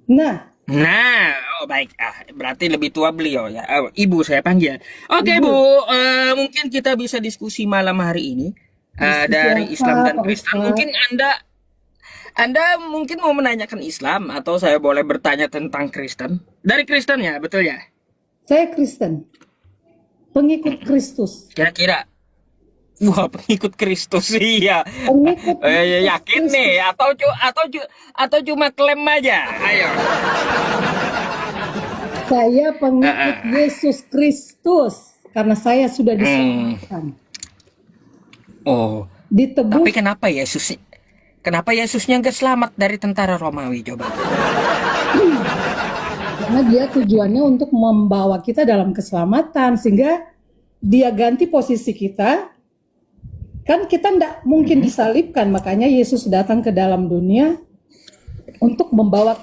Nah, Nah, oh baik. Berarti lebih tua beliau ya. Ibu saya panggil. Oke, Ibu, Bu. Mungkin kita bisa diskusi malam hari ini diskusi dari apa Islam dan Pak Kristen. Ustadz? Mungkin Anda mungkin mau menanyakan Islam atau saya boleh bertanya tentang Kristen? Dari Kristen ya, betul ya? Saya Kristen, pengikut Mm-mm. Kristus. Kira-kira, wah pengikut Kristus iya. Pengikut Yesus Yakin nih Kristus. atau cuma klaim aja? Ayo. Saya Eh, pengikut eh. Yesus Kristus. Karena saya sudah Hmm. diselamatkan. Oh, tapi Ditebus kenapa Yesusnya nggak selamat dari tentara Romawi coba? karena dia tujuannya untuk membawa kita dalam keselamatan. Sehingga dia ganti posisi kita. Kan kita tidak mungkin Mm-mm. disalibkan. Makanya Yesus datang ke dalam dunia untuk membawa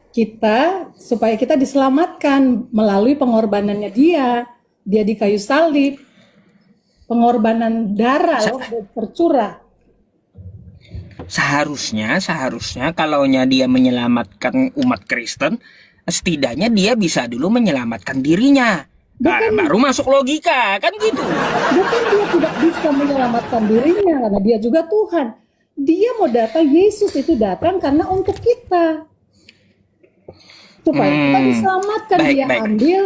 kita supaya kita diselamatkan melalui pengorbanannya dia. Dia di kayu salib, pengorbanan darah Sa- loh tercurah. seharusnya kalaunya dia menyelamatkan umat Kristen, setidaknya dia bisa dulu menyelamatkan dirinya. Bukan Baru masuk logika kan gitu. bukan dia tidak bisa menyelamatkan dirinya karena dia juga Tuhan. Dia mau datang, Yesus itu datang karena untuk kita. Supaya kita Hmm, diselamatkan, baik dia baik. ambil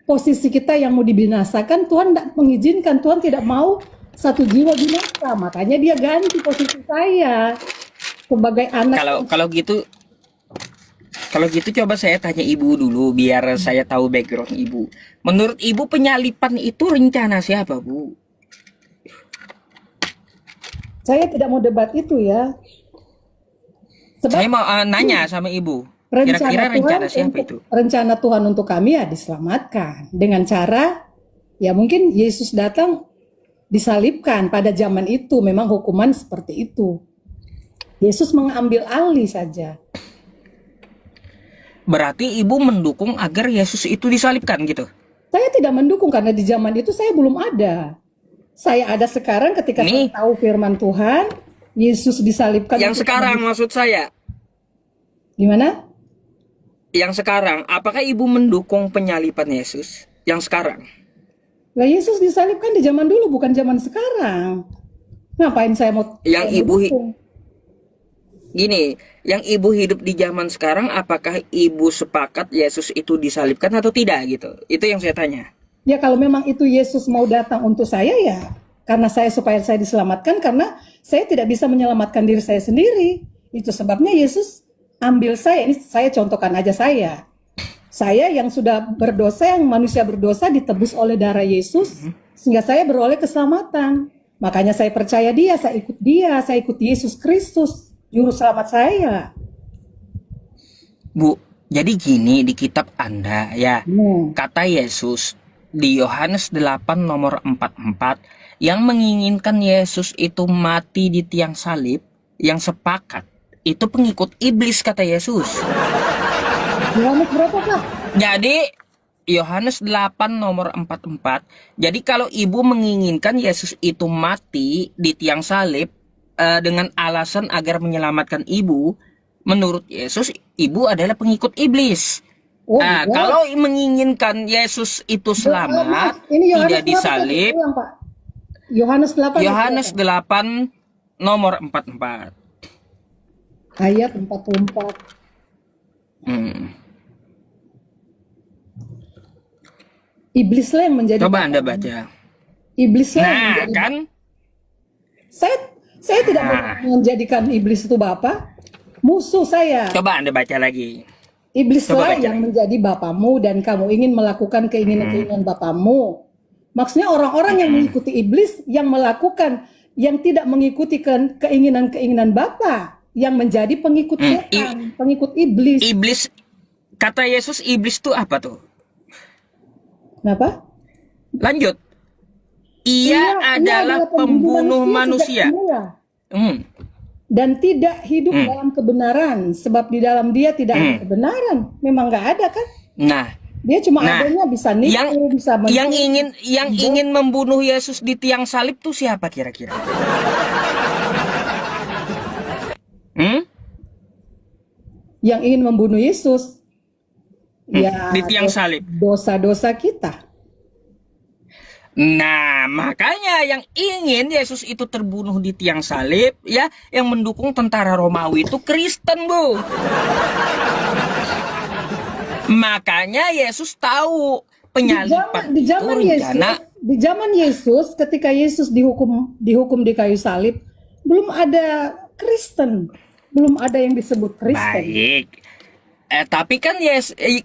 posisi kita yang mau dibinasakan. Tuhan tidak mengizinkan, Tuhan tidak mau satu jiwa binasa. Makanya dia ganti posisi saya sebagai anak Kalau yang kalau gitu Kalau gitu coba saya tanya ibu dulu biar saya tahu background ibu. Menurut ibu penyalipan itu rencana siapa, Bu? saya tidak mau debat itu ya. Saya Sebab mau nanya sama ibu. rencana Kira-kira Tuhan rencana siapa untuk itu? rencana Tuhan untuk kami ya diselamatkan dengan cara ya mungkin Yesus datang disalibkan pada zaman itu memang hukuman seperti itu. Yesus mengambil alih saja. Berarti ibu mendukung agar Yesus itu disalibkan gitu. Saya tidak mendukung karena di zaman itu saya belum ada. Saya ada sekarang ketika saya Nih, tahu firman Tuhan, Yesus disalibkan yang untuk sekarang menebus. maksud saya. Gimana? Yang sekarang, apakah ibu mendukung penyalipan Yesus? Yang sekarang. Lah Yesus disalibkan di zaman dulu bukan zaman sekarang. Ngapain Yang saya mau ibu dukung? Gini, yang ibu hidup di zaman sekarang, apakah ibu sepakat Yesus itu disalibkan atau tidak gitu? Itu yang saya tanya. Ya kalau memang itu Yesus mau datang untuk saya ya karena saya supaya saya diselamatkan karena saya tidak bisa menyelamatkan diri saya sendiri. Itu sebabnya Yesus ambil saya. Ini saya contohkan aja saya. Saya yang sudah berdosa, yang manusia berdosa ditebus oleh darah Yesus sehingga saya beroleh keselamatan. Makanya saya percaya dia, saya ikut Yesus Kristus, juru selamat saya. Bu, jadi gini di kitab Anda ya, Hmm. kata Yesus di Yohanes 8 nomor 44 yang menginginkan Yesus itu mati di tiang salib, yang sepakat itu pengikut iblis kata Yesus. Yohanes berapa Pak? Jadi Yohanes 8 nomor 44. Jadi kalau ibu menginginkan Yesus itu mati di tiang salib dengan alasan agar menyelamatkan ibu, menurut Yesus ibu adalah pengikut iblis. Oh iya. Kalau menginginkan Yesus itu Maaf, selamat, ini Yohanes tidak berapa tadi? disalib, Ulang Pak. Yohanes 8 ayat berapa? Yohanes 8 nomor 44. Ayat 44. Hmm. Iblislah yang menjadi Coba Anda bapakmu. baca. Iblislah yang Nah, menjadi kan? bapak. Saya saya tidak mau Nah, menjadikan iblis itu bapak. Musuh saya. coba Anda baca lagi. Coba Iblislah baca yang lagi. menjadi bapamu dan kamu ingin melakukan Hmm. keinginan-keinginan bapamu. Maksudnya orang-orang yang Mm-mm. mengikuti iblis yang melakukan yang tidak mengikuti keinginan-keinginan bapa yang menjadi pengikut Hmm. setan, pengikut iblis. Iblis, kata Yesus, iblis itu apa tuh? Kenapa? Lanjut. Ia Ia adalah adalah pembunuh pembunuh manusia sejak manusia. semula Hmm. dan tidak hidup Hmm. dalam kebenaran sebab di dalam dia tidak ada Hmm. kebenaran. Memang nggak ada kan? Nah, Dia cuma nah, adanya bisa yang nipu, bisa yang mencuri, ingin yang membunuh. ingin membunuh Yesus di tiang salib tuh siapa kira-kira? Hmm? yang ingin membunuh Yesus. Ya, Di tiang salib. dosa-dosa kita. Nah, makanya yang ingin Yesus itu terbunuh di tiang salib, ya, yang mendukung tentara Romawi itu Kristen, Bu. Makanya Yesus tahu penyalipan Di itu zaman Yesus, rencana. di zaman Yesus, ketika Yesus dihukum di kayu salib, belum ada Kristen, belum ada yang disebut Kristen. Baik. Tapi kan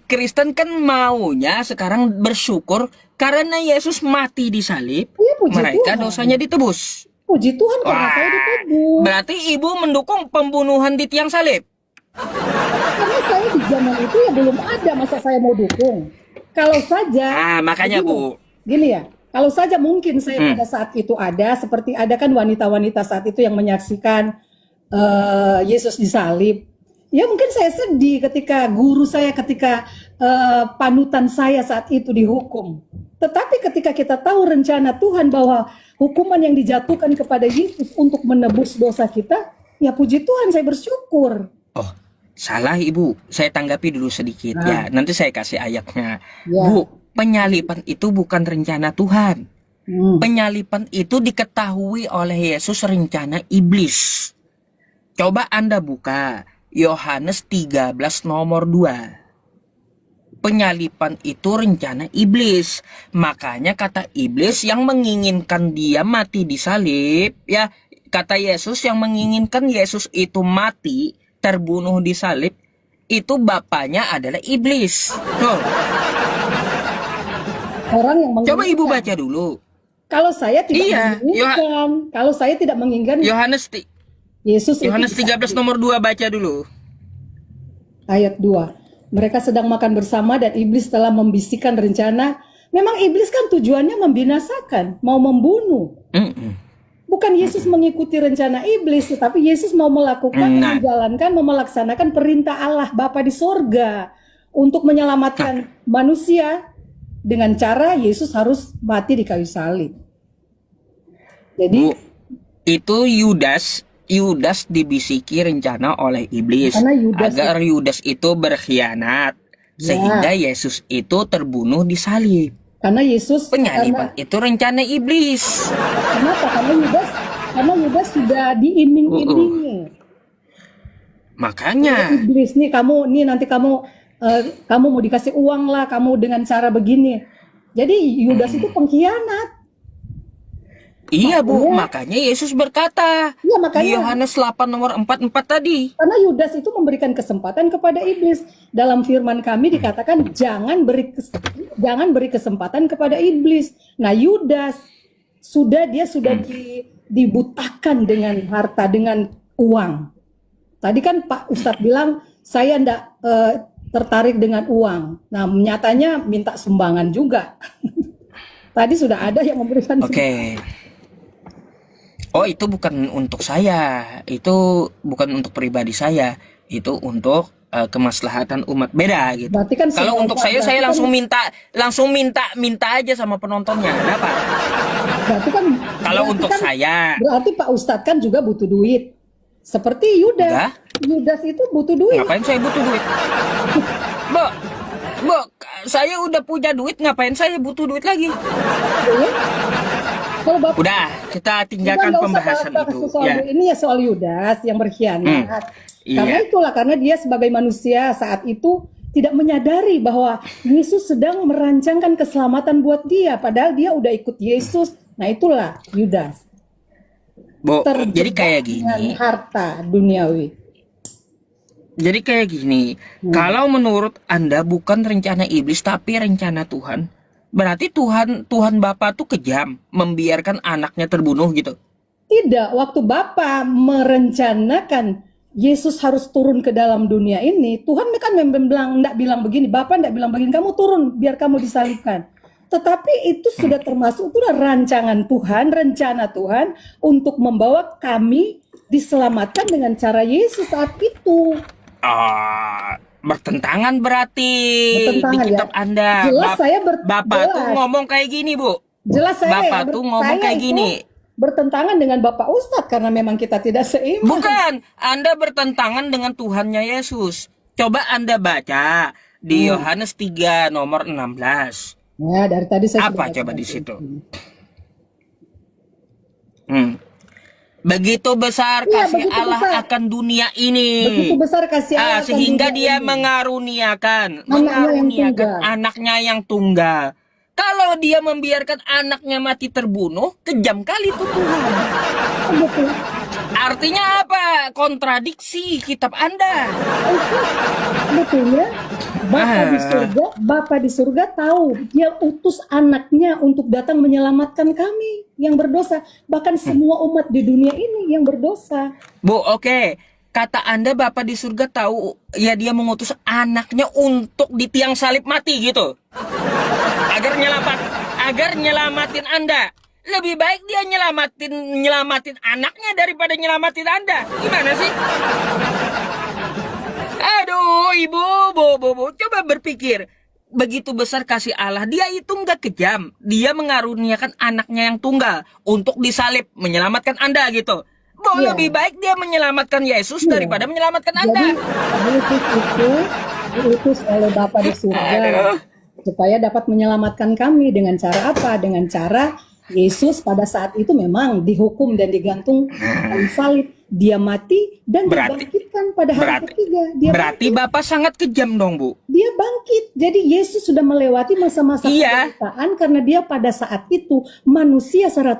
Kristen kan maunya sekarang bersyukur karena Yesus mati di salib, Ya, puji mereka Tuhan. dosanya ditebus. Puji Tuhan karena saya Wah, ditebus. berarti ibu mendukung pembunuhan di tiang salib. Karena saya di zaman itu ya belum ada, masa saya mau dukung. Kalau saja, Makanya gini, Bu. gini ya, kalau saja mungkin saya Hmm. pada saat itu ada, seperti ada kan wanita-wanita saat itu yang menyaksikan Yesus disalib. Ya mungkin saya sedih ketika guru saya, ketika panutan saya saat itu dihukum. Tetapi ketika kita tahu rencana Tuhan bahwa hukuman yang dijatuhkan kepada Yesus untuk menebus dosa kita, ya puji Tuhan saya bersyukur. Oh, salah Ibu. Saya tanggapi dulu sedikit ya. Nanti saya kasih ayatnya. Ya. Bu, penyalipan itu bukan rencana Tuhan. Penyalipan itu diketahui oleh Yesus rencana iblis. Coba Anda buka Yohanes 13 nomor 2. Penyalipan itu rencana iblis. Makanya kata iblis yang menginginkan dia mati di salib, ya, kata Yesus yang menginginkan Yesus itu mati, terbunuh di salib, itu bapaknya adalah iblis. Tuh. Orang yang menginginkan. Coba Ibu baca dulu. Kalau saya tidak Iya, menginginkan, kalau saya tidak menginginkan Yohanes Yesus itu Yohanes 13 nomor 2 baca dulu. ayat 2. Mereka sedang makan bersama dan iblis telah membisikkan rencana. Memang iblis kan tujuannya membinasakan, mau membunuh. Bukan Yesus mengikuti rencana iblis, tetapi Yesus mau melakukan, menjalankan, melaksanakan perintah Allah Bapa di sorga untuk menyelamatkan manusia dengan cara Yesus harus mati di kayu salib. Jadi Bu, itu Yudas dibisiki rencana oleh iblis Karena Yudas agar Yudas itu berkhianat sehingga Yesus itu terbunuh di salib. karena Yesus Penyalipan itu rencana iblis. kenapa? Karena Yudas sudah diiming-imingi. Makanya Iblis nih nanti kamu mau dikasih uang lah, kamu dengan cara begini. Jadi Yudas itu pengkhianat. iya Bu, makanya Yesus berkata Iya, di makanya Yohanes 8 nomor 44 tadi. karena Yudas itu memberikan kesempatan kepada iblis. Dalam firman kami dikatakan jangan beri kesempatan kepada iblis. Nah, Yudas sudah dibutakan dengan harta, dengan uang. Tadi kan Pak Ustadz bilang saya enggak tertarik dengan uang. Nah, nyatanya minta sumbangan juga. Tadi sudah ada yang memberikan Oke. Oh, itu bukan untuk saya. Itu bukan untuk pribadi saya. Itu untuk kemaslahatan umat, beda gitu. Berarti kan Kalau untuk saya langsung kan, minta aja sama penontonnya. Kenapa? berarti kan Kalau berarti untuk kan- saya, berarti Pak Ustadz kan juga butuh duit. Seperti Yudas. Enggak. Yudas itu butuh duit. ngapain saya butuh duit? Bu, saya udah punya duit, ngapain saya butuh duit lagi? Ya. Kalau Bapak Udah, kita tinggalkan nggak usah pembahasan bahas itu. soal Ya. ini ya soal Yudas yang berkhianat. Iya. Karena dia sebagai manusia saat itu tidak menyadari bahwa Yesus sedang merancangkan keselamatan buat dia, padahal dia udah ikut Yesus. Nah, itulah Yudas. Bu, Terjebak jadi kayak dengan gini. harta duniawi. Jadi kayak gini, kalau menurut Anda bukan rencana iblis tapi rencana Tuhan, berarti Tuhan Bapa tuh kejam membiarkan anaknya terbunuh gitu. Tidak, waktu Bapa merencanakan Yesus harus turun ke dalam dunia ini, Tuhan kan enggak bilang begini, Bapa enggak bilang begini, kamu turun biar kamu disalibkan. Tetapi itu sudah termasuk, itu udah rancangan Tuhan, rencana Tuhan untuk membawa kami diselamatkan dengan cara Yesus saat itu. Bertentangan berarti Bertentangan, di kitab ya. Anda. Jelas saya Bapak jelas. tuh ngomong kayak gini, Bu. Jelas saya Bapak ya, tuh ngomong saya kayak itu gini. bertentangan dengan Bapak Ustadz karena memang kita tidak seiman. Bukan, Anda bertentangan dengan Tuhannya Yesus. Coba Anda baca di Hmm. Yohanes 3 nomor 16. Ya, dari tadi saya sudah Apa baca coba di itu. situ? Hmm. Begitu besar Iya, kasih begitu Allah besar. akan dunia ini. Begitu besar kasih Allah akan Sehingga dunia dia ini. mengaruniakan Anaknya yang tunggal. anaknya yang tunggal. Kalau dia membiarkan anaknya mati terbunuh, kejam kali itu Tuhan. Betul. Artinya apa? Kontradiksi kitab Anda. Sebetulnya Ah, Bapa di surga tahu dia utus anaknya untuk datang menyelamatkan kami yang berdosa, bahkan semua umat di dunia ini yang berdosa. Bu, oke. Kata Anda Bapak di surga tahu ya dia mengutus anaknya untuk di tiang salib mati gitu. Agar nyelamatin Anda. Lebih baik dia nyelamatin anaknya daripada nyelamatin Anda. Gimana sih? Aduh, Ibu, Bu, coba berpikir. Begitu besar kasih Allah, dia itu nggak kejam. Dia mengaruniakan anaknya yang tunggal untuk disalib, menyelamatkan Anda gitu. Bu, lebih Iya, baik dia menyelamatkan Yesus iya. daripada menyelamatkan Jadi Anda. Yesus itu diutus oleh Bapa di surga Aduh. supaya dapat menyelamatkan kami dengan cara apa? Dengan cara Yesus pada saat itu memang dihukum dan digantung kayu salib. Dia mati dan Berarti, dibangkitkan pada hari berarti, ketiga. Dia berarti bangkit. Bapak sangat kejam dong, Bu. Dia bangkit. Jadi Yesus sudah melewati masa-masa Iya, penderitaan karena dia pada saat itu manusia 100%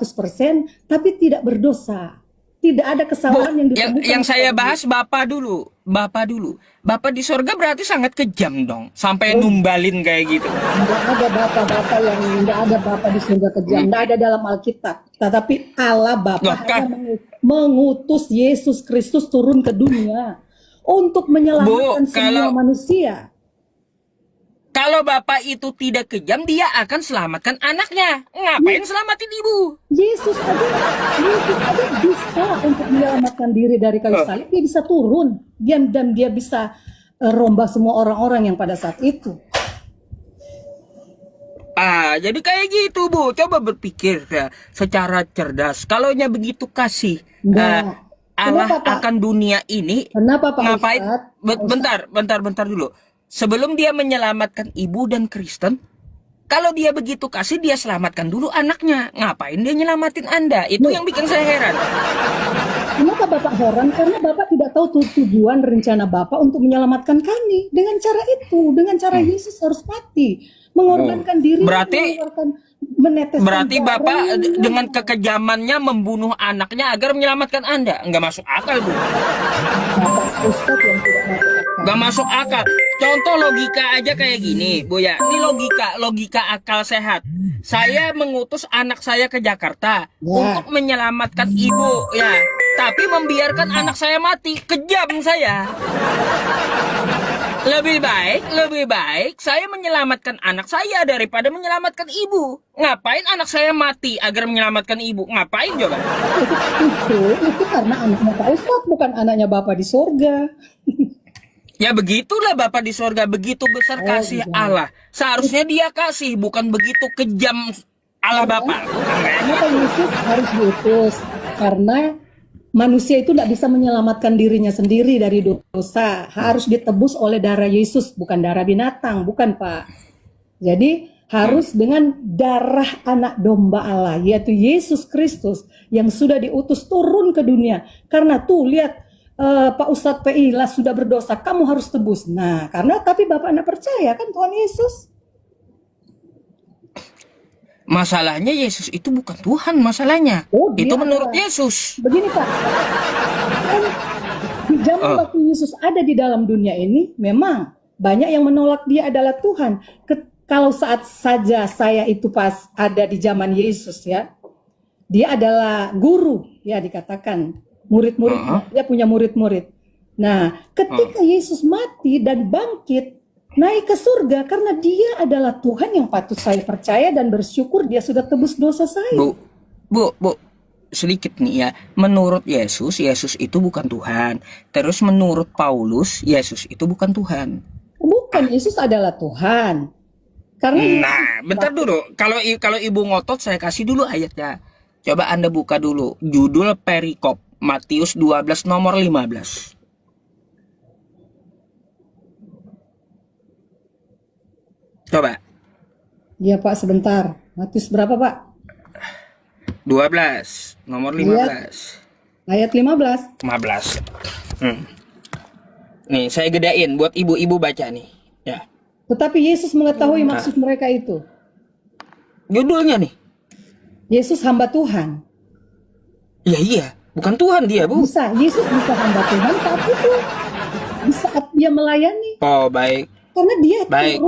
tapi tidak berdosa. Tidak ada Bu, kesalahan yang yang ditemukan saya pada dia. bahas Bapak dulu. Bapak dulu. Bapak di sorga berarti sangat kejam dong. Sampai Oh, numbalin kayak gitu. Nggak ada bapak-bapak yang nggak ada bapak di surga kejam, Hmm. nggak ada dalam Alkitab. Tetapi Allah Bapa Loh, hanya mengutus Yesus Kristus turun ke dunia untuk menyelamatkan Bu, semua manusia. kalau Bapak itu tidak kejam, dia akan selamatkan anaknya. Ngapain Ye- selamatin Ibu? Yesus aja bisa untuk menyelamatkan diri dari kayu Oh. salib. Dia bisa turun, dan dia bisa rombak semua orang-orang yang pada saat itu. Jadi kayak gitu, Bu. Coba berpikir ya, secara cerdas. Kalaunya begitu kasih Enggak. Allah Kenapa Pak? akan dunia ini, Kenapa Pak ngapain? Ustadz? Pak Ustadz, Bentar dulu. Sebelum dia menyelamatkan ibu dan Kristen, kalau dia begitu kasih, dia selamatkan dulu anaknya. Ngapain dia nyelamatin Anda? Itu loh, yang bikin saya heran. kenapa Bapak heran? Karena Bapak tidak tahu tujuan rencana Bapak untuk menyelamatkan kami. Dengan cara itu, dengan cara Yesus harus mati. Mengorbankan dirinya, Berarti meneteskan Berarti Bapak dengan darahnya. kekejamannya membunuh anaknya agar menyelamatkan Anda. Nggak masuk akal, Bu. Bapak Ustadz yang tidak masuk akal. Nggak masuk akal. Contoh logika aja kayak gini, Bu ya. Ini logika akal sehat. Saya mengutus anak saya ke Jakarta Ya, untuk menyelamatkan ibu, ya. Tapi membiarkan anak saya mati. Kejam saya. Lebih baik saya menyelamatkan anak saya daripada menyelamatkan ibu. Ngapain anak saya mati agar menyelamatkan ibu? Ngapain coba? itu karena anaknya Pak Ustadz, bukan anaknya Bapak di surga. Ya begitulah Bapak di sorga, begitu besar Oh, kasih enggak. Allah. Seharusnya dia kasih, bukan begitu kejam Allah Karena Bapak. Bukan kayak Kenapa gitu. Yesus harus diutus? Karena manusia itu tidak bisa menyelamatkan dirinya sendiri dari dosa. Harus ditebus oleh darah Yesus, bukan darah binatang, bukan Pak. Jadi harus dengan darah anak domba Allah, yaitu Yesus Kristus yang sudah diutus turun ke dunia. Karena tuh lihat Pak Ustadz PI lah sudah berdosa, kamu harus tebus. Nah, karena tapi Bapak anda percaya kan Tuhan Yesus? Masalahnya Yesus itu bukan Tuhan masalahnya. Oh, Itu dia menurut adalah Yesus. begini Pak. Kan di zaman Oh, waktu Yesus ada di dalam dunia ini, memang banyak yang menolak dia adalah Tuhan. Kalau saat saja saya itu pas ada di zaman Yesus ya, dia adalah guru ya dikatakan oh, murid-muridnya, dia punya murid-murid. Nah, oh. ketika Yesus mati dan bangkit naik ke surga karena dia adalah Tuhan yang patut saya percaya dan bersyukur dia sudah tebus dosa saya. Bu, Bu, sedikit nih ya. Menurut Yesus, Yesus itu bukan Tuhan. Terus menurut Paulus, Yesus itu bukan Tuhan. Bukan, Yesus adalah Tuhan. Karena Yesus Nah, bentar dulu. Kalau Ibu ngotot, saya kasih dulu ayatnya. Coba Anda buka dulu. Judul perikop Matius 12 nomor 15. Coba. Iya Pak, sebentar. Matius berapa Pak? 12, nomor 15. Ayat 15. 15. Nih, saya gedain buat ibu-ibu baca nih. Ya. Tetapi Yesus mengetahui maksud mereka itu. Judulnya nih. Yesus hamba Tuhan. Ya iya, bukan Tuhan dia, Bu. Yesus bisa hamba Tuhan saat itu. Di saat dia melayani. Oh, baik. Karena dia Baik,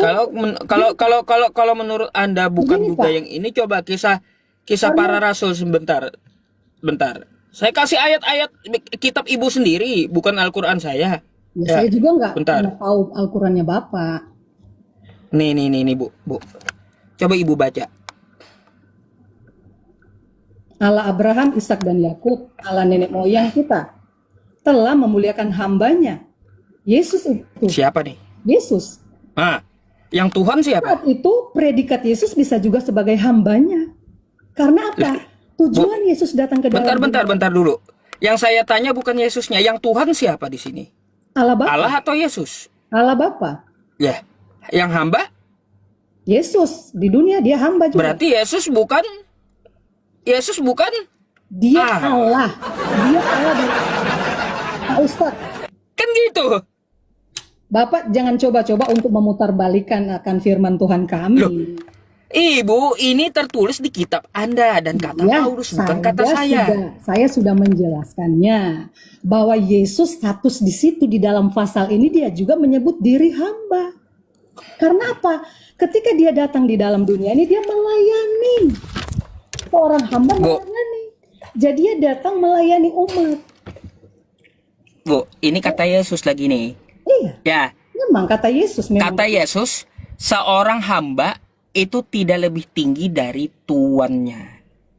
kalau menurut Anda bukan Begini, juga Pak. yang ini, coba kisah para rasul sebentar. Bentar. Saya kasih ayat-ayat kitab Ibu sendiri, bukan Al-Qur'an saya. Ya, Ya, saya juga nggak bentar. pernah tahu Al-Qurannya Bapak. Nih, Bu. Coba Ibu baca. Allah Abraham, Ishak dan Yakub, Allah nenek moyang kita, telah memuliakan hambanya. Yesus itu. Siapa nih? Yesus. Ah, yang Tuhan siapa? Saat itu predikat Yesus bisa juga sebagai hambanya. Karena apa? Tujuan Yesus datang ke dalam Bentar dulu. Yang saya tanya bukan Yesusnya, yang Tuhan siapa di sini? Allah Bapa. Allah atau Yesus? Allah Bapa. Ya. Yang hamba? Yesus di dunia dia hamba juga. Berarti Yesus bukan Dia Allah. Dia Allah dan Pak Ustadz. kan gitu. Bapak jangan coba-coba untuk memutarbalikan akan firman Tuhan kami. Loh, Ibu, ini tertulis di kitab Anda dan kata Ya, Paulus bukan kata saya. Saya sudah menjelaskannya bahwa Yesus status di situ di dalam pasal ini dia juga menyebut diri hamba. Karena apa? Ketika dia datang di dalam dunia ini dia melayani. Seorang hamba melayani. Jadi dia datang melayani umat. Bu, ini kata Yesus lagi nih. Iya. Ya, Memang kata Yesus. kata Yesus, seorang hamba itu tidak lebih tinggi dari tuannya.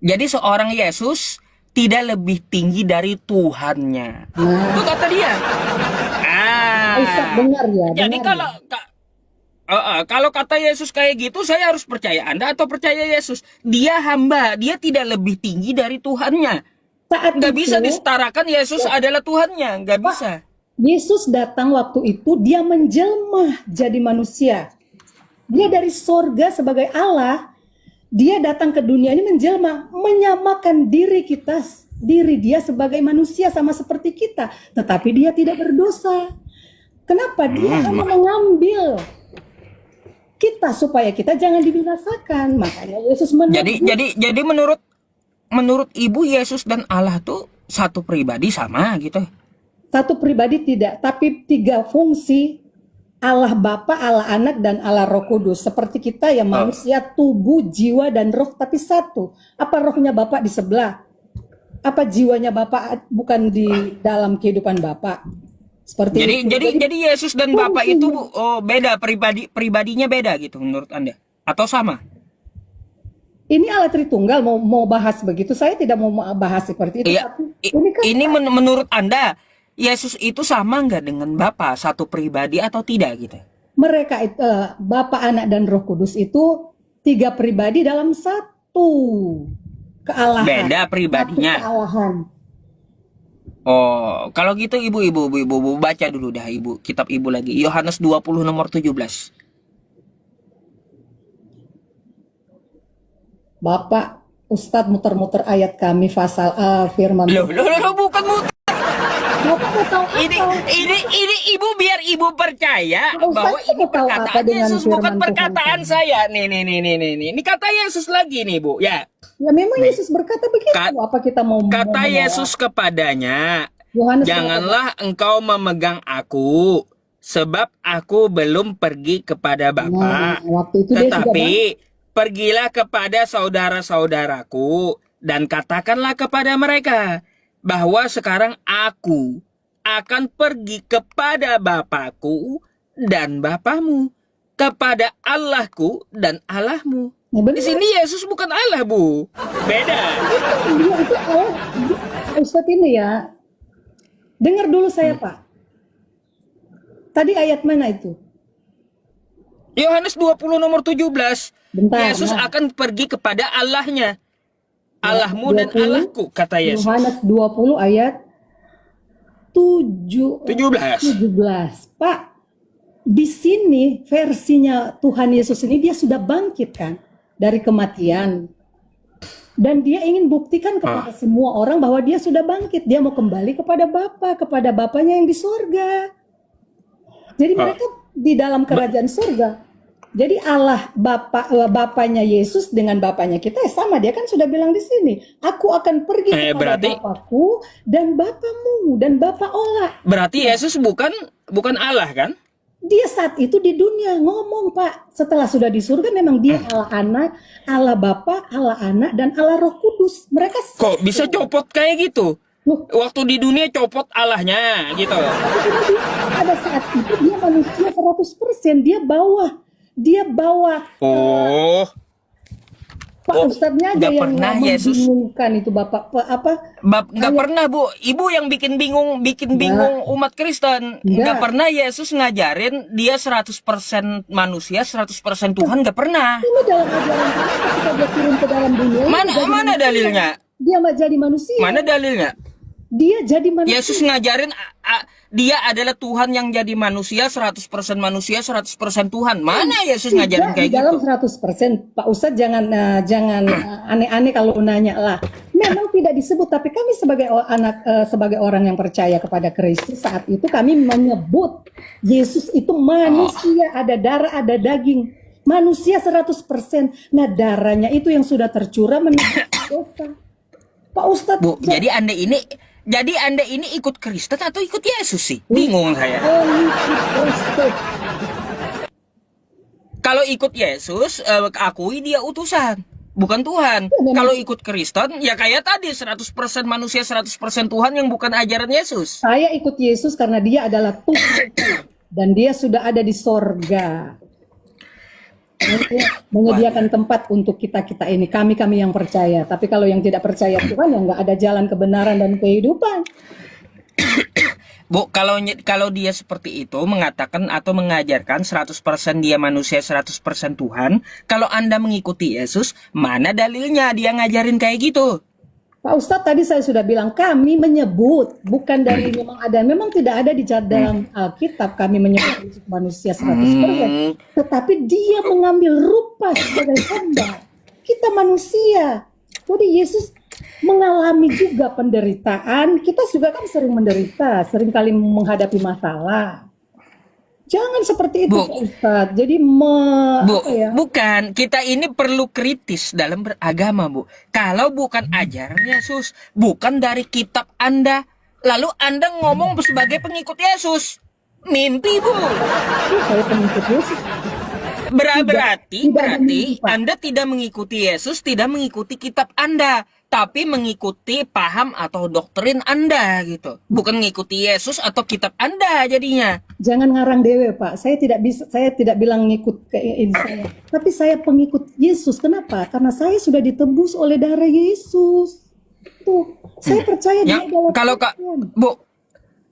Jadi seorang Yesus tidak lebih tinggi dari Tuhannya. Itu kata dia. Ustaz, dengar ya. Jadi dengar kalau kata Yesus kayak gitu, saya harus percaya Anda atau percaya Yesus? Dia hamba, dia tidak lebih tinggi dari Tuhannya. Saat Nggak itu, bisa disetarakan Yesus adalah Tuhannya, nggak bisa. Yesus datang waktu itu dia menjelma jadi manusia. Dia dari sorga sebagai Allah, dia datang ke dunia ini menjelma, menyamakan diri dia sebagai manusia sama seperti kita, tetapi dia tidak berdosa. Kenapa? Dia hanya mengambil kita supaya kita jangan dibinasakan. Makanya Yesus menebus. Jadi menurut Ibu, Yesus dan Allah tuh satu pribadi sama gitu. Satu pribadi tidak, tapi tiga fungsi. Allah Bapa, Allah Anak, dan Allah Roh Kudus. Seperti kita ya manusia, tubuh, jiwa, dan roh, tapi satu. Apa rohnya Bapak di sebelah? Apa jiwanya Bapak bukan di dalam kehidupan Bapak? Seperti jadi Yesus dan Bapa itu beda, pribadinya beda gitu menurut Anda? Atau sama? Ini Allah Tritunggal mau bahas begitu. Saya tidak mau bahas seperti itu. Iya, Tapi ini menurut Anda Yesus itu sama nggak dengan Bapa, satu pribadi atau tidak gitu? Mereka itu Bapa, Anak, dan Roh Kudus itu tiga pribadi dalam satu kealahan. Beda pribadinya. Satu kealahan. Oh, kalau gitu ibu baca dulu dah Ibu, kitab Ibu lagi. Yohanes 20 nomor 17. Bapak Ustadz muter-muter ayat kami pasal firman. Loh, bukan muter. Bapak mau tahu Ini Ibu biar Ibu percaya bahwa Ustadz ini mau tahu apa perkataan dengan Yesus bukan firman perkataan Tuhan? saya. Nih. Ini kata Yesus lagi nih, Bu. Ya. Ya memang Yesus berkata begitu. Apa kita mau Kata menolak? Yesus kepadanya, Yohanes janganlah engkau memegang aku, sebab aku belum pergi kepada Bapa. waktu itu dia Tetapi pergilah kepada saudara-saudaraku dan katakanlah kepada mereka bahwa sekarang aku akan pergi kepada Bapakku dan Bapamu, kepada Allahku dan Allahmu. Ya, benar. Di sini Yesus bukan Allah, Bu. Beda. Dia itu Allah. Ustadz ini ya. Dengar dulu saya Pak. Tadi ayat mana itu? Yohanes 20 nomor 17. Bentar, Yesus akan pergi kepada Allahnya. Allahmu dan 20, Allahku, kata Yesus. Yohanes 20 ayat 17. 17. Pak, di sini versinya Tuhan Yesus ini dia sudah bangkit kan dari kematian. Dan dia ingin buktikan kepada semua orang bahwa dia sudah bangkit. Dia mau kembali kepada Bapa, kepada Bapanya yang di surga. Jadi mereka di dalam kerajaan surga. Jadi Allah Bapanya Yesus dengan Bapanya kita sama. Dia kan sudah bilang di sini, aku akan pergi kepada Bapakku dan Bapamu dan Bapa Allah. Berarti Yesus bukan Allah kan? Dia saat itu di dunia ngomong, Pak. Setelah sudah di surga memang dia Allah Anak, Allah Bapa, Allah Anak, dan Allah Roh Kudus. Mereka kok bisa copot kayak gitu? Loh, waktu di dunia copot Allahnya gitu. pada saat itu dia manusia 100%. Dia bawa Pak Ustadznya aja yang membingungkan itu Bapak nggak pernah Bu, Ibu yang bikin bingung umat Kristen. Nggak pernah Yesus ngajarin dia 100% manusia 100% Tuhan, nggak pernah. Ini dalam ajaran ketika dia turun ke dalam dunia. Mana dalilnya? Dia nggak jadi manusia. Mana dalilnya? Dia jadi manusia. Yesus ngajarin dia adalah Tuhan yang jadi manusia 100% manusia 100% Tuhan. Mana Yesus ngajarin kayak gitu? Dalam 100%, Pak Ustadz jangan aneh-aneh kalau nanya lah. Memang tidak disebut, tapi kami sebagai orang yang percaya kepada Kristus saat itu kami menyebut Yesus itu manusia, ada darah, ada daging. Manusia 100%. Nah, darahnya itu yang sudah tercurah menebus dosa. Pak Ustadz. Bu, jadi Anda ini ikut Kristen atau ikut Yesus sih? Bingung saya. Kalau ikut Yesus, akui dia utusan, bukan Tuhan. Kalau ikut Kristen, ya kayak tadi 100% manusia 100% Tuhan yang bukan ajaran Yesus. Saya ikut Yesus karena dia adalah Tuhan dan dia sudah ada di sorga. Menyediakan tempat untuk kita ini, kami yang percaya. Tapi kalau yang tidak percaya Tuhan, ya nggak ada jalan kebenaran dan kehidupan. Bu, kalau dia seperti itu mengatakan atau mengajarkan 100% dia manusia 100% Tuhan, kalau Anda mengikuti Yesus, mana dalilnya dia ngajarin kayak gitu? Pak Ustadz, tadi saya sudah bilang kami menyebut, bukan dari memang tidak ada di dalam Alkitab kami menyebut manusia 100%, tetapi dia mengambil rupa sebagai hamba. Kita manusia. Jadi Yesus mengalami juga penderitaan. Kita juga kan sering menderita, sering kali menghadapi masalah. Jangan seperti itu, Bu, Pak Ustadz. Jadi bukan, kita ini perlu kritis dalam beragama, Bu. Kalau bukan ajaran Yesus, bukan dari kitab Anda, lalu Anda ngomong sebagai pengikut Yesus. Mimpi, Bu. Saya pengikut Yesus. Berarti Anda tidak mengikuti Yesus, tidak mengikuti kitab Anda, tapi mengikuti paham atau doktrin Anda gitu. Bukan mengikuti Yesus atau kitab Anda jadinya. Jangan ngarang dewe, Pak. Saya tidak bilang ngikut ke ini saya. Tapi saya pengikut Yesus. Kenapa? Karena saya sudah ditebus oleh darah Yesus. Tuh, saya percaya dia adalah Bu,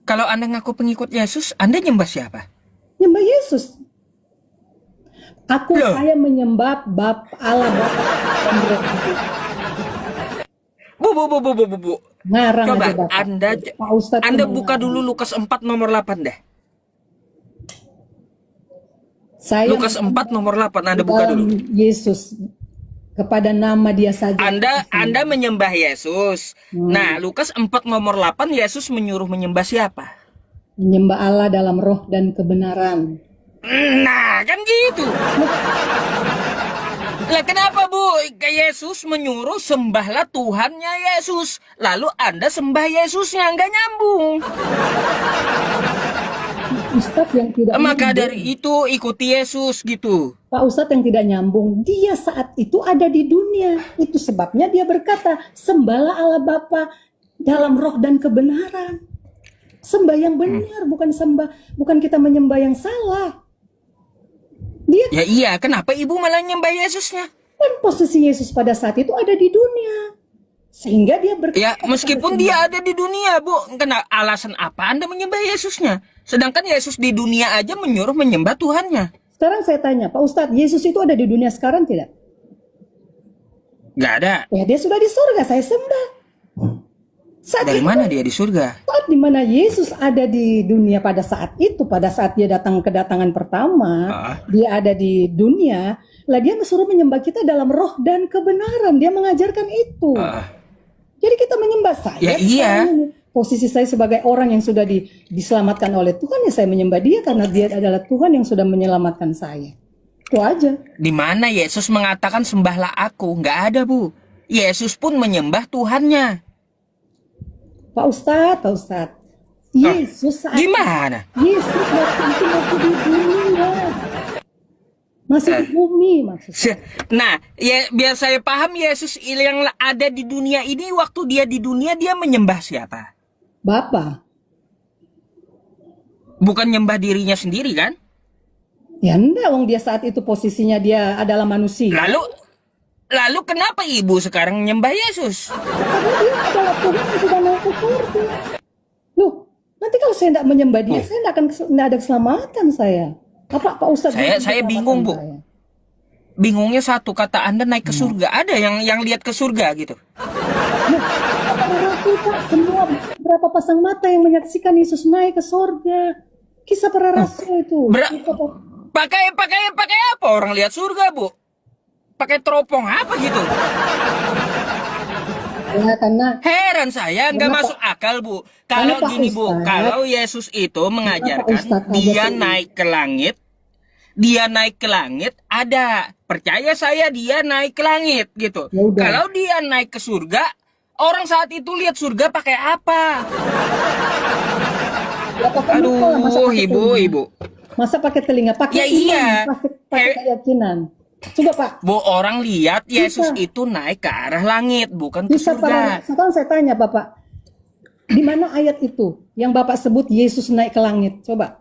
kalau Anda ngaku pengikut Yesus, Anda nyembah siapa? Nyembah Yesus. Saya menyembah Allah Bapa dan Roh Kudus. Bu. Ngarang coba aja, Anda buka dulu Lukas 4 nomor 8 deh. Lukas 4 nomor 8 Anda buka dulu. Yesus kepada nama dia saja. Anda menyembah Yesus. Nah, Lukas 4 nomor 8 Yesus menyuruh menyembah siapa? Menyembah Allah dalam roh dan kebenaran. Nah, kan gitu. Lah kenapa, Bu? Yesus menyuruh sembahlah Tuhannya Yesus. Lalu Anda sembah Yesusnya, nggak nyambung. Ustadz yang tidak Maka nyambung. dari itu ikuti Yesus gitu. Pak Ustadz yang tidak nyambung, dia saat itu ada di dunia. Itu sebabnya dia berkata, sembahlah Allah Bapa dalam roh dan kebenaran. Sembah yang benar, bukan kita menyembah yang salah. Ya iya, kenapa Ibu malah nyembah Yesusnya? Dan posisi Yesus pada saat itu ada di dunia. Sehingga dia berkata... Ya, meskipun dia ada di dunia, Bu. Alasan apa Anda menyembah Yesusnya? Sedangkan Yesus di dunia aja menyuruh menyembah Tuhannya. Sekarang saya tanya, Pak Ustadz, Yesus itu ada di dunia sekarang tidak? Nggak ada. Ya, dia sudah di surga, saya sembah. Saat Dari itu, mana dia di surga? saat dimana Yesus ada di dunia pada saat itu, pada saat dia datang kedatangan pertama, Ah, dia ada di dunia, lah dia suruh menyembah kita dalam roh dan kebenaran. Dia mengajarkan itu. ah. Jadi kita menyembah saya. Ya iya. sekarang ini. Posisi saya sebagai orang yang sudah diselamatkan oleh Tuhan, ya saya menyembah dia karena dia adalah Tuhan yang sudah menyelamatkan saya. Itu aja. Di mana Yesus mengatakan sembahlah aku? Nggak ada, Bu. Yesus pun menyembah Tuhannya. Pak Ustadz. Yesus saat Gimana? Yesus waktu itu masih di dunia. Masih di bumi maksudnya. Nah, ya biar saya paham, Yesus yang ada di dunia ini, waktu dia di dunia dia menyembah siapa? Bapak. Bukan nyembah dirinya sendiri kan? Ya enggak, wong dia saat itu posisinya dia adalah manusia. Lalu kenapa ibu sekarang nyembah Yesus? Karena dia adalah Tuhan yang sudah naik ke surga. Loh, nanti kalau saya tidak menyembah dia, saya tidak ada keselamatan saya. Apa Pak Ustadz? Saya bingung, Bu. Saya? Bingungnya satu, kata Anda naik ke surga. Ada yang lihat ke surga gitu? Nah, para rasul Pak, semua berapa pasang mata yang menyaksikan Yesus naik ke surga. Kisah para rasul itu. Pakai apa orang lihat surga, Bu? Pakai teropong apa gitu? Ya, karena Heran saya, nggak Karena masuk akal, Bu. Kalau Pak gini, Bu, Ustadz, kalau Yesus itu mengajarkan Ustadz dia aja sih. naik ke langit, ada. Percaya saya dia naik ke langit gitu. Ya udah. Kalau dia naik ke surga, orang saat itu lihat surga pakai apa? Ya, pakai mata lah, masa pakai Ibu, telinga? Ibu. Masa pakai telinga? Pakai Ya iman, iya. pakai keyakinan. Coba Pak, Bu, orang lihat Yesus Bisa. itu naik ke arah langit, bukan ke bisa surga. sekarang saya tanya Bapak, di mana ayat itu yang Bapak sebut Yesus naik ke langit? Coba.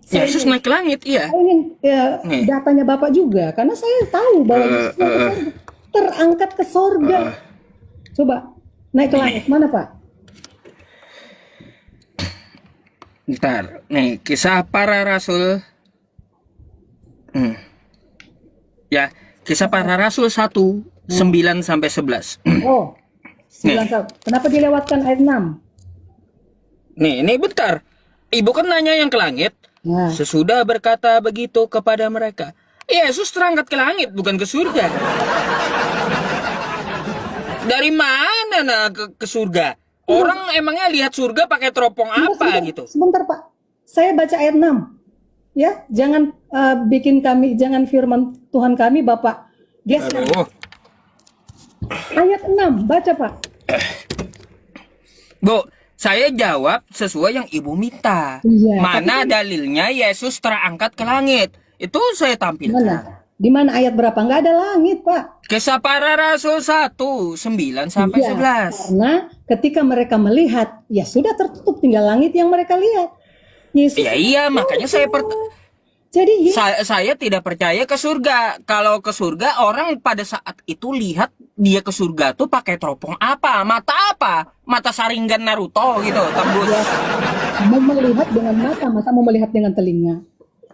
Yesus naik ke langit, iya. Saya ingin Nih. datanya Bapak juga, karena saya tahu bahwa Yesus naik ke surga, terangkat ke surga. Coba, naik ke langit, mana Pak? Ntar, nih kisah para rasul. Ya, kisah para rasul 1, 9 sampai 11. Oh, 9 tahun. Kenapa dilewatkan ayat 6? Nih bentar. Ibu kan nanya yang ke langit. Nah, Sesudah berkata begitu kepada mereka, Yesus terangkat ke langit, bukan ke surga. Dari mana ke surga? Orang emangnya lihat surga pakai teropong apa gitu? Sebentar Pak, saya baca ayat 6. Ya, jangan jangan firman Tuhan kami Bapak geser. Aduh. Ayat 6, baca Pak. Bu, saya jawab sesuai yang ibu minta. Iya, Mana dalilnya Yesus terangkat ke langit? Itu saya tampilkan. Mana? Di mana ayat berapa? Nggak ada langit Pak. Kisah para rasul 1, 9 sampai Iya, 11. karena ketika mereka melihat, ya sudah tertutup, tinggal langit yang mereka lihat. Yesus. Ya iya, makanya Jadi saya tidak percaya ke surga. Kalau ke surga, orang pada saat itu lihat dia ke surga tuh pakai teropong apa? Mata apa? Mata Sharingan Naruto gitu, tembus. ya, mau melihat dengan mata, masa mau melihat dengan telinga?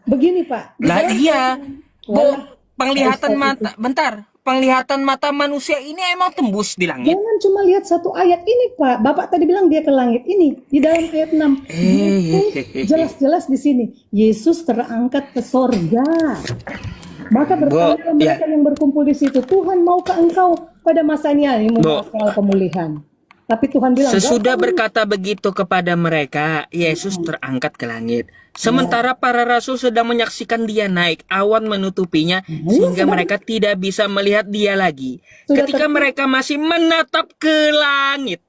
Begini Pak. di Lah dalam iya. Bu, Walah, penglihatan Ustadz mata, bentar. Penglihatan mata manusia ini emang tembus di langit. Jangan cuma lihat satu ayat ini, Pak. Bapak tadi bilang dia ke langit ini. Di dalam ayat 6. Yesus jelas-jelas di sini. Yesus terangkat ke sorga. Maka bertanya mereka yang berkumpul di situ, Tuhan maukah engkau pada masanya ini membahas soal pemulihan? Tapi Tuhan bilang, Sesudah berkata begitu kepada mereka, Yesus terangkat ke langit. Sementara para rasul sedang menyaksikan dia naik, awan menutupinya sehingga mereka tidak bisa melihat dia lagi. Ketika mereka masih menatap ke langit,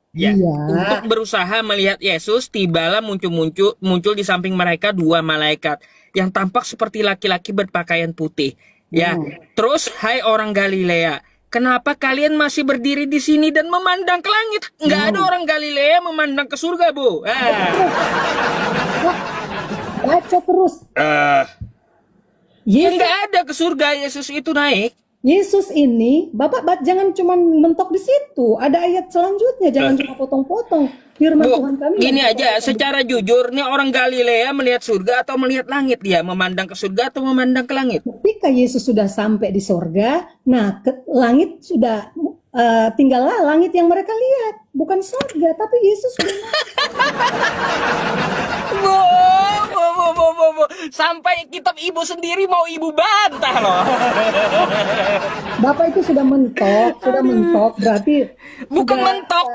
untuk berusaha melihat Yesus, tibalah muncul di samping mereka dua malaikat yang tampak seperti laki-laki berpakaian putih. Terus, hai orang Galilea, kenapa kalian masih berdiri di sini dan memandang ke langit? Nggak ada orang Galilea memandang ke surga, Bu. Baca terus. Ya nggak ada ke surga Yesus itu naik. Yesus ini, Bapak jangan cuma mentok di situ. Ada ayat selanjutnya, jangan cuma potong-potong. Firman Tuhan kami. Gini aja, secara jujur, nih orang Galilea melihat surga atau melihat langit? Dia memandang ke surga atau memandang ke langit? Ketika Yesus sudah sampai di sorga, nah langit sudah tinggallah langit yang mereka lihat, bukan surga, tapi Yesus sudah naik. Bu, bu. Sampai kitab ibu sendiri mau ibu bantah loh. Bapak itu sudah mentok, berarti Bukan sudah mentok.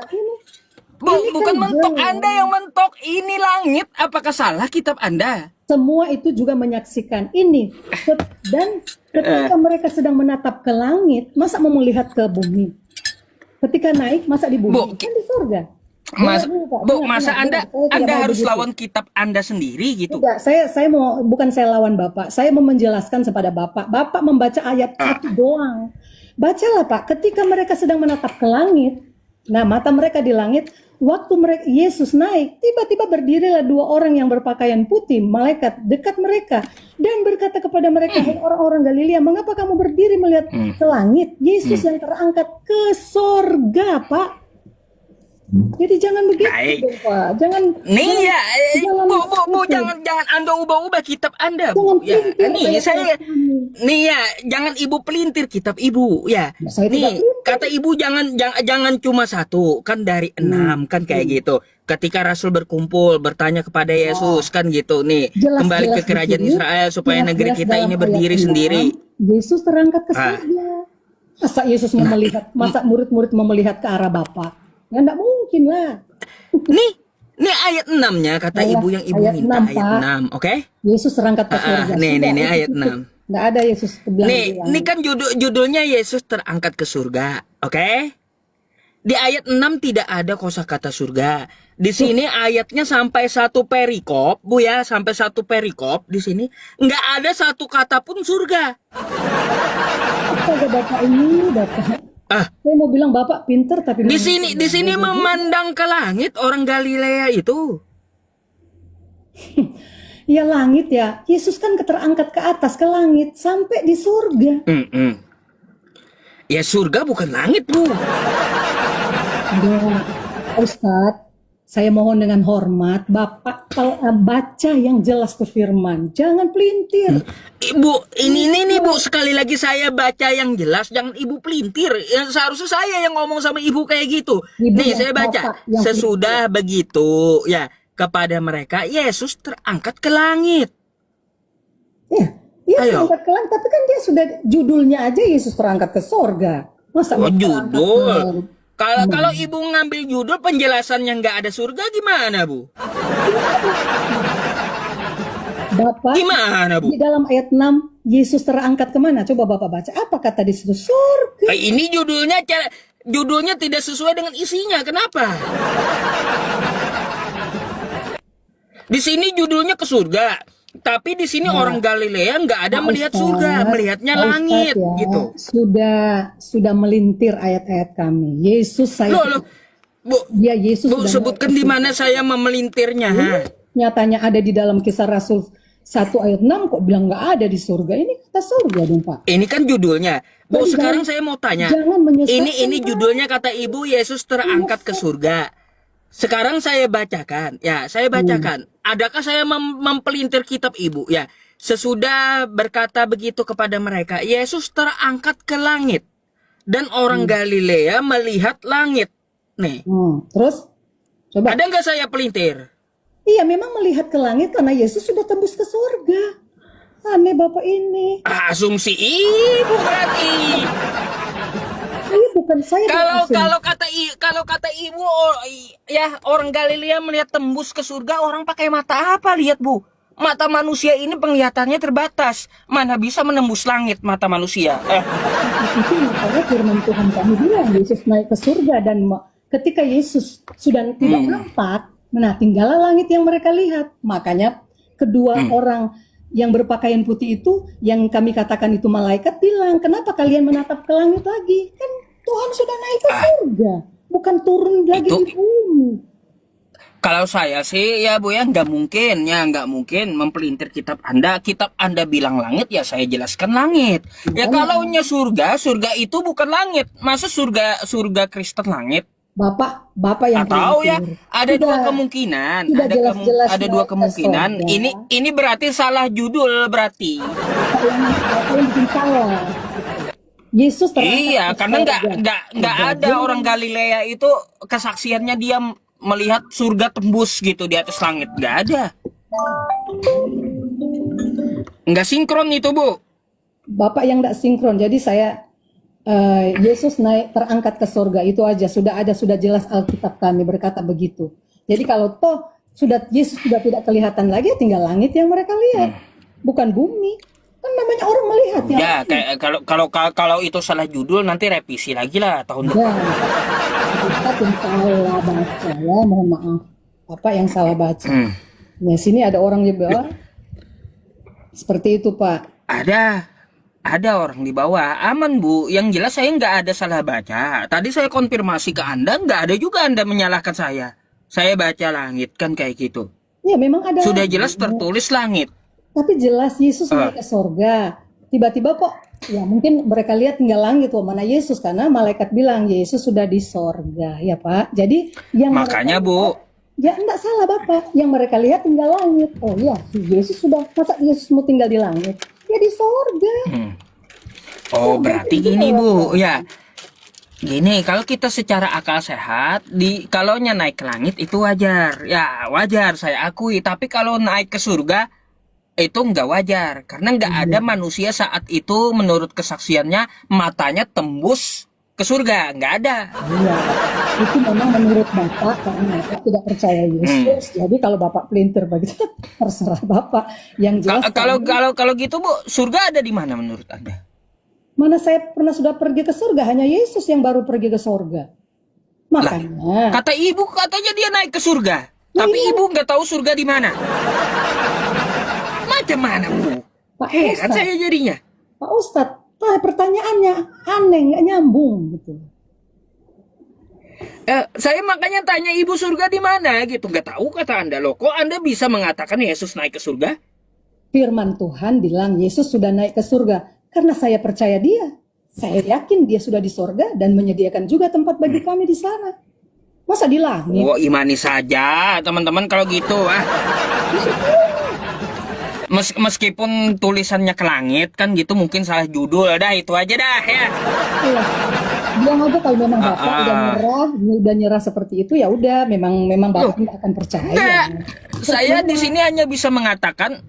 Bu, ini bukan kan mentok, jelas. Anda yang mentok. Ini langit. Apakah salah kitab Anda? Semua itu juga menyaksikan ini. Dan ketika mereka sedang menatap ke langit, masa mau melihat ke bumi? Ketika naik, masa di bumi? Bu, Kan di surga. Mas, Dengar dulu, Pak. Bu, Dengar, masa dengar, Anda dengar. Saya tidak Anda mau harus begitu. lawan kitab Anda sendiri gitu. Tidak, saya mau, bukan saya lawan Bapak. Saya mau menjelaskan kepada Bapak. Bapak membaca ayat 1 doang. Bacalah Pak, ketika mereka sedang menatap ke langit, nah mata mereka di langit, waktu mereka Yesus naik, tiba-tiba berdirilah 2 orang yang berpakaian putih, malaikat dekat mereka dan berkata kepada mereka, "Hai orang-orang Galilea, mengapa kamu berdiri melihat ke langit? Yesus yang terangkat ke sorga, Pak." Jadi jangan begitu, Baik. dong, Pak. Jangan Nih ya, jangan- Bu, jangan Anda ubah-ubah kitab Anda, jangan Bu. Ya, pelintir nih ayat-ayat saya kami. nih ya, jangan Ibu pelintir kitab Ibu ya. Ya, saya tidak Nih, kata Ibu jangan cuma satu, kan dari 6 kan kayak gitu. Ketika Rasul berkumpul bertanya kepada Yesus kan gitu. Nih, kembali ke Jelas-jelas kerajaan di sini, Israel supaya negeri jelas-jelas kita dalam ini ayat berdiri 6, sendiri. Yesus terangkat ke Ah. surga. Masa Yesus mau melihat, masa murid-murid mau melihat ke arah Bapa? Ya enggak mungkin lah. Nih ayat 6-nya kata Ayat- Ibu yang Ibu ayat minta 6, ayat Pak. 6, oke? Yesus terangkat ke Ah, surga. nih, Sudah, nih, itu ayat cukup. 6. Enggak ada Yesus bilang Nih, ini kan judulnya Yesus terangkat ke surga, oke? Di ayat 6 tidak ada kosakata surga. Di sini ayatnya sampai 1 perikop, Bu ya, sampai 1 perikop di sini nggak ada satu kata pun surga. Astaga, Bapak ini, Bapak. Ah, Saya mau bilang Bapak pinter tapi di sini memandang ke langit orang Galilea itu. ya langit ya. Yesus kan terangkat ke atas ke langit sampai di surga. Mm-mm. Ya surga bukan langit, Bu. Enggak, Ustadz, saya mohon dengan hormat, Bapak baca yang jelas ke firman, jangan pelintir. Ibu, ini nih Bu, sekali lagi saya baca yang jelas, jangan Ibu pelintir. Yang seharusnya saya yang ngomong sama Ibu kayak gitu. Ibu Nih yang saya baca, Bapak yang sesudah begitu ya kepada mereka Yesus terangkat ke langit. Iya, Ayo. terangkat ke langit, tapi kan dia sudah judulnya aja Yesus terangkat ke sorga. Masa Oh, mau terangkat judul. ke- Kalau Ibu ngambil judul penjelasannya nggak ada surga gimana Bu? Bapak, Gimana Bu? di dalam ayat 6, Yesus terangkat kemana? Coba Bapak baca, apa kata di situ? Surga. Ini judulnya tidak sesuai dengan isinya. Kenapa? Di sini judulnya ke surga, tapi di sini orang Galilea nggak ada Pak melihat Ustadz, surga, melihatnya Pak langit Ustadz ya, gitu. Sudah melintir ayat-ayat kami. Yesus Loh, Bu, dia Yesus Bu sudah sebutkan naik ke di mana surga. saya memelintirnya, ha? Nyatanya ada di dalam Kisah Rasul 1 ayat 6, kok bilang nggak ada di surga? Ini kata surga dong Pak. Ini kan judulnya. Bu, Jadi sekarang jangan- saya mau tanya. Jangan menyesatkan. Ini judulnya kata Ibu Yesus terangkat ke surga. Sekarang saya bacakan. Ya, saya bacakan. Adakah saya mempelintir kitab Ibu? Ya. Sesudah berkata begitu kepada mereka, Yesus terangkat ke langit dan orang Galilea melihat langit. Nih, Terus coba. ada nggak saya pelintir? Iya, memang melihat ke langit karena Yesus sudah tembus ke surga. Aneh Bapak ini. Asumsi Ibu berarti. Ini bukan saya. Kalau kata Ibu ya orang Galilea melihat tembus ke surga, orang pakai mata apa lihat Bu? Mata manusia ini penglihatannya terbatas. Mana bisa menembus langit mata manusia? Itu makanya firman Tuhan kami bilang Yesus naik ke surga dan ketika Yesus sudah tidak nampak, nah tinggallah langit yang mereka lihat. Makanya kedua orang yang berpakaian putih itu yang kami katakan itu malaikat bilang, kenapa kalian menatap ke langit lagi? Kan Tuhan sudah naik ke surga, bukan turun lagi Itu- di bumi. Kalau saya sih ya Bu ya nggak mungkin mempelintir kitab Anda. Kitab Anda bilang langit ya saya jelaskan langit. Ya kalaunya surga itu bukan langit. Masa surga Kristen langit? Bapak yang Atau ya pelintir. ada dua Tidak- kemungkinan. tidak jelas-jelas Ada dua naik ke kemungkinan. surga. Ini berarti salah judul berarti. Bapak yang bikin salah. Yesus terangkat Iya, ke karena nggak sorga. nggak nggak ada Jadi, orang Galilea itu kesaksiannya dia melihat surga tembus gitu di atas langit. Nggak ada. Nggak sinkron itu, Bu. Bapak yang tidak sinkron. Jadi saya Yesus naik terangkat ke sorga itu aja sudah jelas Alkitab kami berkata begitu. Jadi kalau toh Yesus sudah tidak kelihatan lagi, ya tinggal langit yang mereka lihat, bukan bumi. Kan namanya orang melihat ya. Ya, kayak kalau itu salah judul nanti revisi lagi lah tahun Ya, depan. Ustaz yang salah baca ya, mohon maaf. Bapak yang salah baca. Hmm. Ya sini ada orang di bawah. Seperti itu Pak. Ada orang di bawah. Aman, Bu. Yang jelas saya nggak ada salah baca. Tadi saya konfirmasi ke Anda, nggak ada juga Anda menyalahkan saya. Saya baca langit kan kayak gitu. Ya memang ada. Sudah jelas tertulis langit. Tapi jelas Yesus naik ke sorga. Tiba-tiba kok, ya mungkin mereka lihat tinggal langit, wah mana Yesus, karena malaikat bilang Yesus sudah di sorga, ya Pak. Jadi yang Makanya, Bu. Ya enggak salah Bapak, yang mereka lihat tinggal langit. Oh iya, si Yesus sudah, masa Yesus mau tinggal di langit? Ya di sorga. Oh, berarti gini, Bu. Ya, gini, kalau kita secara akal sehat, kalaunya naik ke langit itu wajar. Ya, wajar, saya akui. Tapi kalau naik ke surga, itu nggak wajar. Karena nggak ada manusia saat itu, menurut kesaksiannya, matanya tembus ke surga. Nggak ada. Iya, itu memang menurut Bapak, karena Bapak tidak percaya Yesus. Jadi kalau Bapak pelintir begitu, terserah Bapak. Yang jelas Kalau gitu, Bu, surga ada di mana menurut Anda? mana saya pernah sudah pergi ke surga, hanya Yesus yang baru pergi ke surga. Makanya. Kata ibu katanya dia naik ke surga. Tapi ibu nggak tahu surga di mana. Macam mana, Bu? Pak Heran Ustadz, saya jadinya. Pak Ustadz, pertanyaannya aneh, nggak nyambung gitu. Saya makanya tanya ibu surga di mana gitu. Nggak tahu kata Anda. Loh, kok Anda bisa mengatakan Yesus naik ke surga? Firman Tuhan bilang Yesus sudah naik ke surga. Karena saya percaya dia. Saya yakin dia sudah di surga dan menyediakan juga tempat bagi kami di sana. Masa di langit? Oh, imani saja teman-teman kalau gitu. Meskipun tulisannya ke langit kan gitu mungkin salah judul. Dah itu aja dah ya. Iya. Bilang aja kalau memang Bapak udah nyerah seperti itu, ya udah memang Bapak nggak akan percaya. Enggak. Saya di sini hanya bisa mengatakan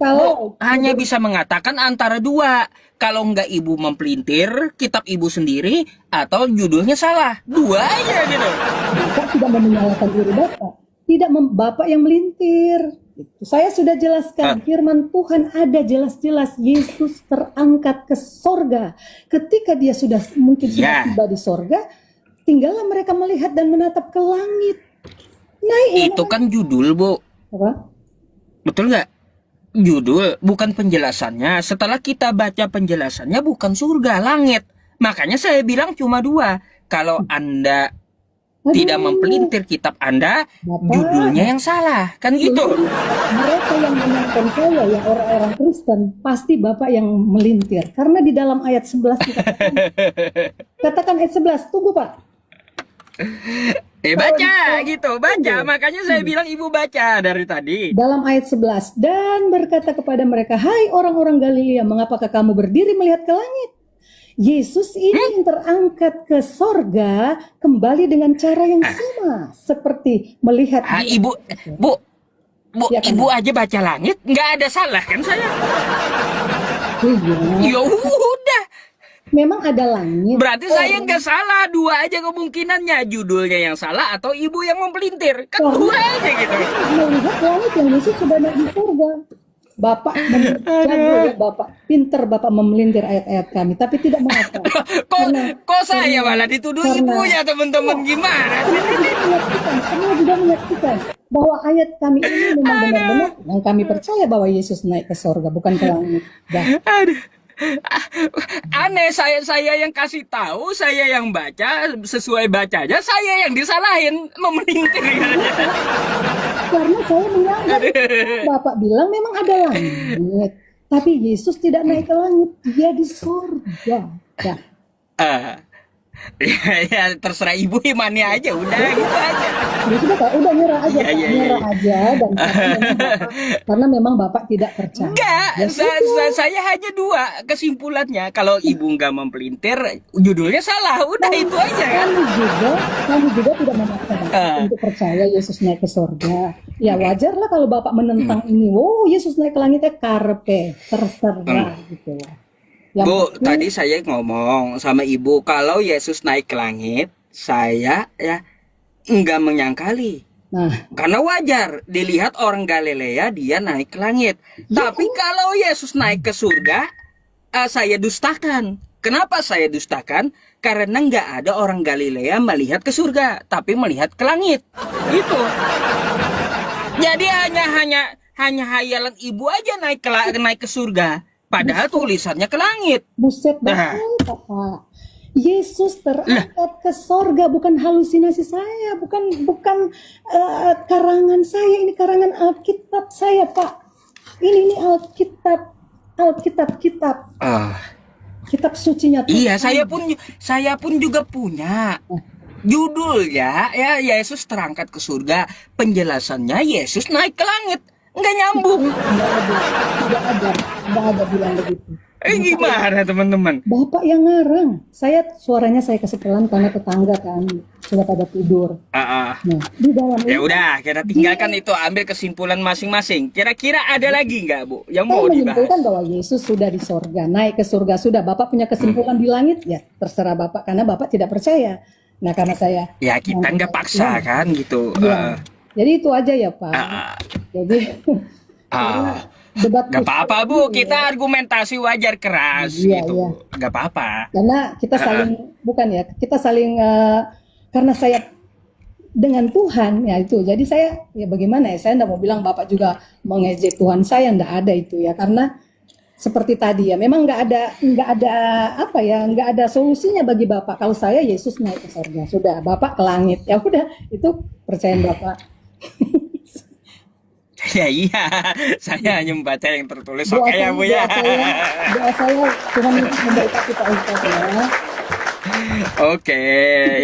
antara dua. Kalau nggak ibu mempelintir kitab ibu sendiri atau judulnya salah. Dua aja gitu. Bapak tidak menyalahkan diri Bapak. Tidak Bapak yang melintir. Saya sudah jelaskan, firman Tuhan ada jelas-jelas Yesus terangkat ke sorga. Ketika dia sudah tiba di sorga, tinggallah mereka melihat dan menatap ke langit. Itu kan judul, Bu. Apa? Betul nggak? Judul, bukan penjelasannya. Setelah kita baca penjelasannya, bukan surga, langit. Makanya saya bilang cuma dua. Kalau Anda tidak mempelintir kitab Anda, judulnya yang salah. Kan gitu. Mereka yang menonton saya, yang orang-orang Kristen, pasti Bapak yang melintir. Karena di dalam ayat 11 katakan ayat 11, tunggu Pak. Baca gitu, baca. Makanya saya bilang ibu baca dari tadi. Dalam ayat 11, dan berkata kepada mereka, hai orang-orang Galilea, mengapakah kamu berdiri melihat ke langit? Yesus ini yang terangkat ke sorga kembali dengan cara yang sama seperti melihat. Ibu, ya, kan? Ibu aja baca langit, nggak ada salah kan saya? Iya. Ya udah. Memang ada langit. Berarti saya nggak salah, dua aja kemungkinannya, judulnya yang salah atau ibu yang mempelintir, kan dua aja gitu. Melihat langit yang Yesus sudah naik di surga. Bapak jago ya, Bapak pinter, Bapak memelintir ayat-ayat kami, tapi tidak mengapa. Kok saya malah dituduh ibu ya teman-teman, gimana? Semua juga menyaksikan bahwa ayat kami ini memang benar-benar yang kami percaya bahwa Yesus naik ke surga, bukan ke langit. Aneh, saya yang kasih tahu, saya yang baca sesuai bacanya, saya yang disalahin memelintir. Karena saya menganggap Bapak bilang memang ada langit, tapi Yesus tidak naik ke langit, dia di surga. Ya. Ya, terserah ibu imani aja, udah gitu aja. Ya sudah Pak, udah nyerah aja Iya, Pak, iya, iya, nyerah iya. aja dan karena memang Bapak tidak percaya. Enggak, Ya sudah. saya hanya dua kesimpulannya. Kalau ibu nggak mempelintir, judulnya salah. Udah Kami, itu aja kan. kami juga tidak memaksa Bapak Eh, untuk percaya Yesus naik ke surga. Ya mm, wajar lah kalau Bapak mm, menentang ini. Oh, Yesus naik ke langitnya karpe, mm. terserah gitu. Yang Bu, penting, tadi saya ngomong sama ibu kalau Yesus naik ke langit, saya ya nggak menyangkali. nah, Karena wajar dilihat orang Galilea dia naik ke langit. ya Tapi kalau Yesus naik ke surga, saya dustakan. Kenapa saya dustakan? Karena nggak ada orang Galilea melihat ke surga, tapi melihat ke langit. Itu. Jadi hanya hayalan ibu aja naik ke surga. Padahal buset, tulisannya ke langit. buset Nah, banget Pak. Yesus lah, terangkat ke sorga, bukan halusinasi saya, bukan karangan saya, ini karangan Alkitab saya Pak. Ini Alkitab, kitab ah, kitab sucinya iya, Tuhan. saya pun juga punya. Judulnya ya Yesus terangkat ke surga. Penjelasannya Yesus naik ke langit. Nggak nyambung. Tidak ada bilang begitu. Gimana teman-teman? Bapak yang ngarang. Suaranya saya kasih pelan karena tetangga kan sudah pada tidur. Ah, ah. Nah, di dalam Ya ini udah, kita tinggalkan itu, ambil kesimpulan masing-masing. Kira-kira ada lagi nggak, Bu, yang saya mau menyimpulkan dibahas? bahwa Yesus sudah di sorga, naik ke surga sudah. Bapak punya Hmm. kesimpulan di langit, ya terserah Bapak karena Bapak tidak percaya. Nah, karena saya Ya kita nggak paksa ya, kan gitu. ya. Jadi itu aja ya Pak. Ah, Jadi ah. karena debat Gak kusir apa-apa, Bu, ini kita ya. argumentasi wajar keras Iya, iya. gitu. Gak apa-apa. Karena kita Ah, saling bukan ya, kita saling karena saya dengan Tuhan ya itu. Jadi saya ya bagaimana ya, saya enggak mau bilang Bapak juga mengejek Tuhan saya, enggak ada itu ya. Karena seperti tadi ya, memang enggak ada apa ya, enggak ada solusinya bagi Bapak. Kalau saya Yesus naik ke surga, sudah Bapak ke langit. Ya udah, itu percayaan Bapak. ya iya, saya hanya membaca yang tertulis. Doa Oke saya, ya, Bu ya. doa saya Tuhan Yesus memberkati Pak Ustadz ya. Oke,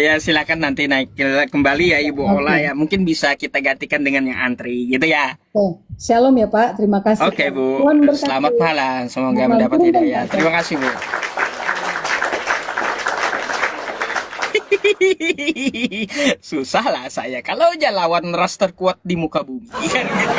ya silakan nanti naik kembali ya Ibu Ola Oke. ya. Mungkin bisa kita gantikan dengan yang antri gitu ya. Oke. Shalom ya Pak, terima kasih. Oke Bu, Tuhan selamat berkati. malam. Semoga Malam mendapat turunkan hidayah. Pak. Terima kasih Bu. Susah lah saya kalau aja lawan ras terkuat di muka bumi. Kan gitu.